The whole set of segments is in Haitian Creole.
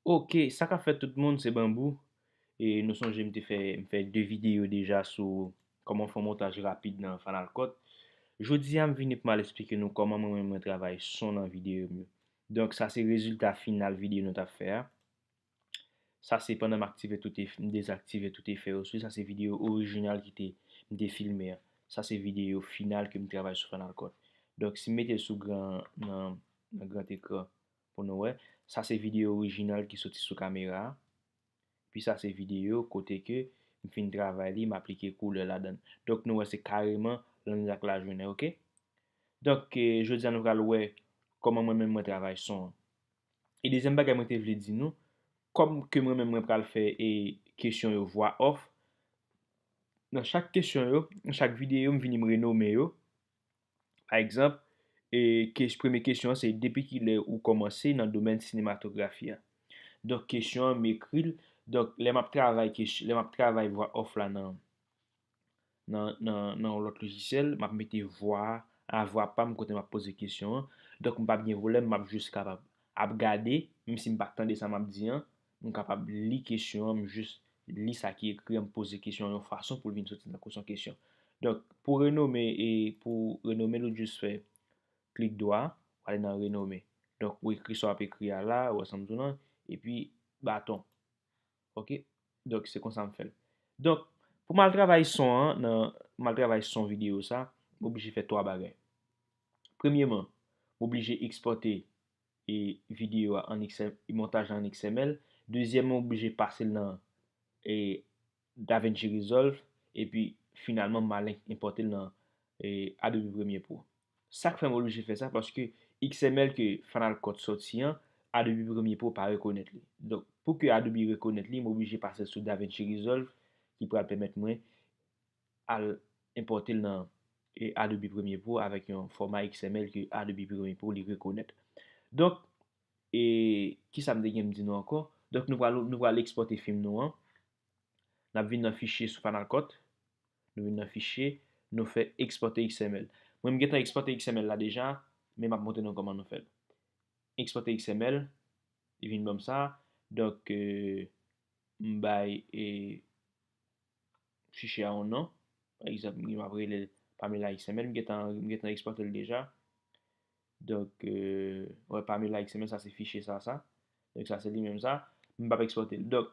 Ok, ça qu'a fait tout le monde, c'est Bambou. Et nous sommes, me fait deux vidéos déjà sur comment faire un montage rapide dans Final Cut. Jodi à me venir pour m'expliquer nous comment moi-même je travaille son dans vidéo mieux. Donc ça c'est le résultat final vidéo nous t'a fait. Ça c'est pendant m'activer tout est désactiver tout effet aussi. Ça c'est vidéo originale qui était filmé. Ça c'est vidéo finale que me travaille sur Final Cut. Donc si mettez sous grand écran pour nous ouais, ça c'est vidéo originale qui sorti sur caméra. Puis ça c'est vidéo côté que me fin travail li m'appliquer couleur là-dedans. Donc nous ouais, c'est carrément dans la journée, OK? Donc je dis à nous ouais comment moi-même moi travaille son. Et deuxième bagage moi te vle di nou, comme que moi-même moi pral faire et question yo voix off, dans chaque question yo, dans chaque vidéo me vini me renommer yo. Par exemple, première question c'est depuis qu'il est ou commencé dans le domaine cinématographie. Donc question m'écrit donc les map travail voix off là dans l'autre logiciel, m'a mette voix à voix pas me côté m'a poser question. Donc m'a pas bien problème, m'a juste capable à regarder même si m'a pas attendre ça m'a dit, m'a capable lire question, m'a juste lire ça qui écrit, me poser question de façon pour venir sortir dans question. Donc pour renommer nous juste faire clic droit, aller dans renommer. Donc ou écrit soit écrit là ou ensemble tout et puis bâton. OK? Donc c'est comme ça me fait. Donc pour mal travail son dans mal travail son vidéo ça, obligé faire trois bagages. Premièrement, obligé exporter et vidéo en XML, montage en XML. Deuxièmement, obligé passer dans et DaVinci Resolve et puis finalement malin importer dans Adobe Premiere Pro. Ça fait obligé faire ça parce que XML que Final Cut sorti Adobe Premiere Pro pas reconnaître. Donc pour que Adobe reconnaisse lui, obligé passer sur DaVinci Resolve qui pourra permettre moi à importer dans Adobe Premiere Pro avec un format XML que Adobe Premiere Pro lui reconnaître. Donc et qui ça me dit nous encore? Donc nous allons exporter film nous nous avons un fichier sur Final Cut, nous avons un fichier, nous fait exporter XML. Moi, je vais exporter XML là déjà, mais je vais montrer comment nous fait. Exporter XML, il vient comme ça. Donc, je vais fichier à un nom. Par exemple, je vais appeler parmi la XML, je vais exporter déjà. Donc, ouais, parmi la XML, ça c'est fichier ça. Donc, ça c'est lui-même ça. Je vais exporter. Donc,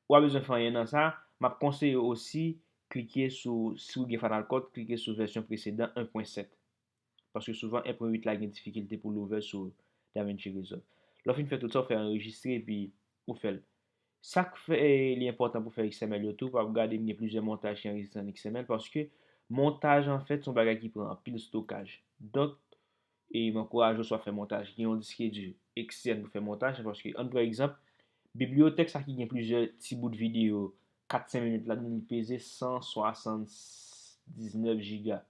ou a besoin de faire rien dans ça, je conseille aussi cliquer sur Final Cut, cliquer sur version précédente 1.7 parce que souvent 1.8 là a une difficulté pour l'ouvrir sur DaVinci Resolve. Lorsqu'on fait tout ça, on fait enregistrer et puis on fait. Ça fait l'important pour faire XML YouTube, pour regarder il y a plusieurs montages qui enregistrent en XML parce que montage en fait son bagage qui prend un pile stockage. Donc et m'encourage soit faire montage. Il y a un disque dur externe pour faire montage parce que par exemple bibliothèque ça qui a plusieurs petits bouts de vidéo 4-5 minutes là il pèse 179 gigas.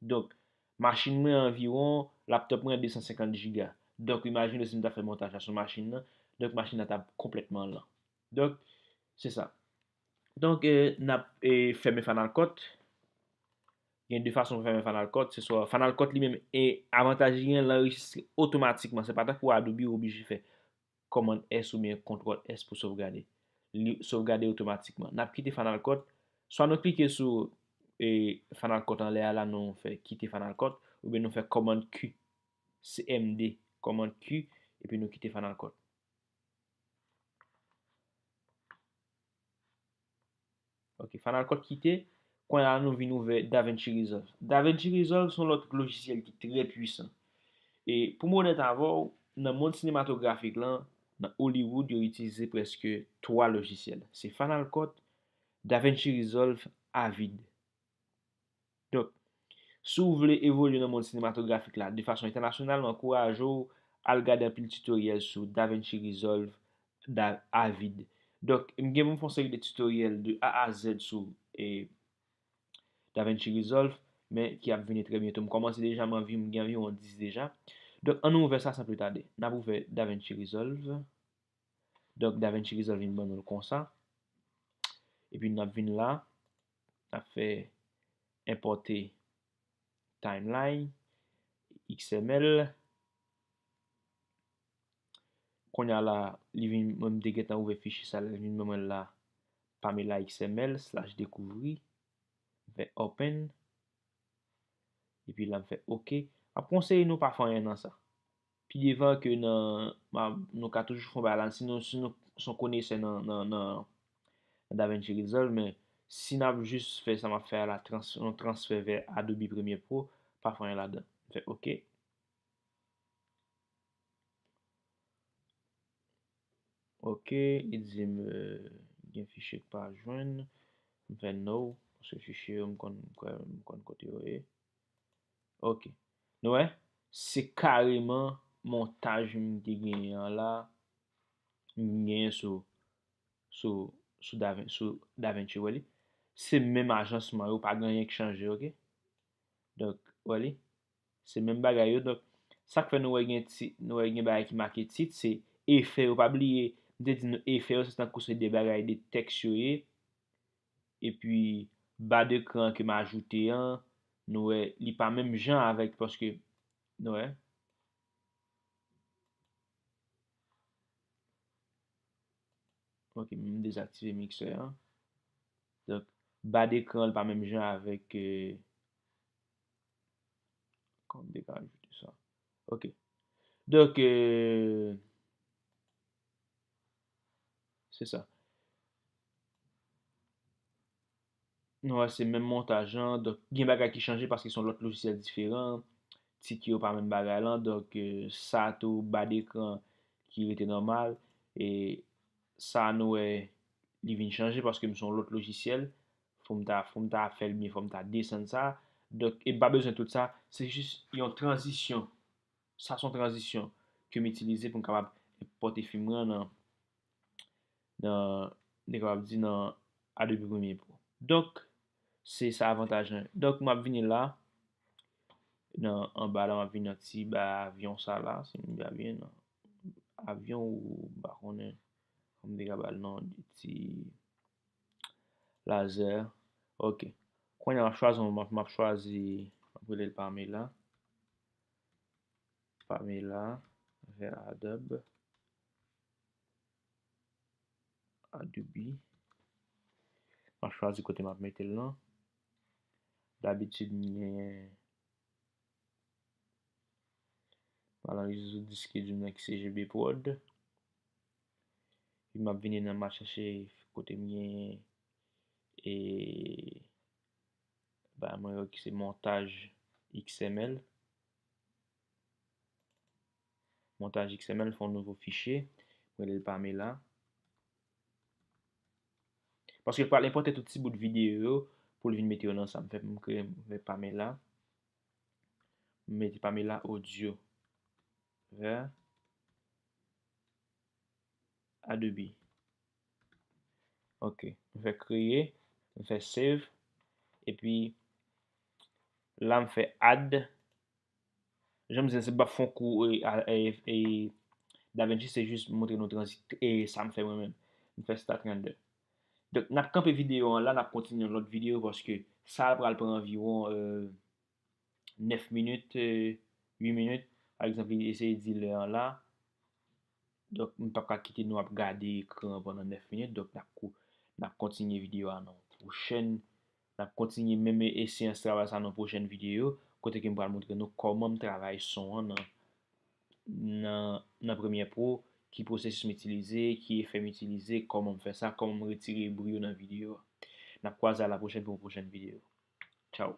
Donc machine moi environ laptop moi 250 gigas. Donc imaginez si je fait montage sur machine là, donc machine est complètement lent. Donc c'est ça. Donc n'a fermé Final Cut. Il y a deux façons de faire Final Cut, c'est soit Final Cut lui-même et avantage l'enregistrer automatiquement, c'est pas tant pour Adobe obligé faire commande S ou bien contrôle S pour sauvegarder. Sauvegarder automatiquement. N'a quitté Final Cut, soit nous cliquer sur Final Cut en l'air là nous fait quitter Final Cut ou bien nous fait commande Q, CMD, commande Q et puis nous quitter Final Cut. OK, Final Cut quitté, quand là nous venons ouvrir DaVinci Resolve. DaVinci Resolve sont l'autre logiciel qui est très puissant. Et pour moi, dans le monde cinématographique, là, dans Hollywood, ils utilisent presque trois logiciels. C'est Final Cut, DaVinci Resolve, Avid. Donc, si vous voulez évoluer dans le monde cinématographique là, de façon internationale, j'encourage à regarder un peu tutoriel sur DaVinci Resolve, Avid. Donc, je vais vous faire une série de tutoriels de A à Z sur DaVinci Resolve, mais qui a venu très bientôt. Je commence déjà à m'environ on 10 déjà. Donc, on ouvre ça sans plus tarder. On a ouvert DaVinci Resolve. Donc, DaVinci Resolve vient nous comme ça. Et puis, on vient là. On a fait importer timeline, XML. Kon ya la, li vin mwen de getan ouve fichi sa, li vin mwen la Pamela XML/découvrir. Fè open. Et puis là, fè OK. Ap konseye nou pa fanyen nan sa. Pi devan ke nou ka toujou fon balan, si nou son konese nan DaVinci Resolve, men si nan juste fè sa ma fè la transfer vers Adobe Premiere Pro, pa fanyen la dan. Fè OK. OK, il dit gen fichier pa jwen. Fè no, se fichier m kon kote yo e. OK. Nou wè, se kareman montaj m te genyen la, m genyen sou DaVinci wè li. Se menm ajansman yo, pa genyen ki chanje, ok? Dok, wè li, se menm bagay yo, dok, sak fe nou wè gen bagay ki make tit, se efè yo, pa bliye, m te di nou efè yo, se tan kouse de bagay de tekst yo e, e pi, ba de kran ke m ajoute an, nou wè, li pa menm jan avèk, poske, nou wè, ok, m dezaktive mixer an, dok, ba de kran li pa menm jan avèk, kon m dek ajoute sa, ok, dok, se sa, nou wè, se menm montajan, dok, gen bagay ki chanje, paske son lot logiciel diferent, ti ki yo pa menm bagay lan, dok, sa tou ba de kran ki rete normal, e sa nou wè li vin chanje paske m son lot logiciel, fòm ta fel mi, fòm ta desen sa, dok, e ba bezwen tout sa, se jist yon transisyon, sa son transisyon, ke m itilize pou m kapab pote filmran nan kapab di nan Adobe Premiere Pro. Dok, se sa avantajan. Dok, m ap vini la, nan an ba la, m ap vini nan ti ba avyon sa la, se m bi avyen nan avyon ou bakonnen, m de kapab nan di ti laser, ok. Kwen yon m ap chwazi, m ap wele Pamela, ver Adobe, m ap chwazi kote m ap metel nan, d'habitude mwen, wala yon diske di mwen ki CGB Prod, m ap vini nan m ap chache kote mwen, e, ba mwen yo ki se montaj XML, fon nouvo fichye, mwen el Pamela, paske pa l'importe tout ti bout videyo, pou l vin mette yo nan sa, m kre Pamela, m mette Pamela audio, ver, Adobe, ok, m fè kreye, m fè save, e pi, la m fè add, jèm zè se ba fon kou, DaVinci se jist montre nou transit, e sa m fè mwen men, m fè start render. Dok, nap kampe video an la, nap kontinu an lot video, paske sa pral pran environ 9 minute, 8 minute, par exemple, eseye di le an la, dok, m pa ka kite nou ap gade ekran pendant 9 minute, dok, nap kontinu video an nan prochen, nap kontinu mèmè eseye an travay sa nan prochen video, kote ke m pral montre nou koman m travay son an nan Premiere Pro, ki prosesus m itilize, ki efè m itilize, koman m fè sa, koman m retire brouyo nan video. Nap kwa za la prochen pou m prochen video. Ciao.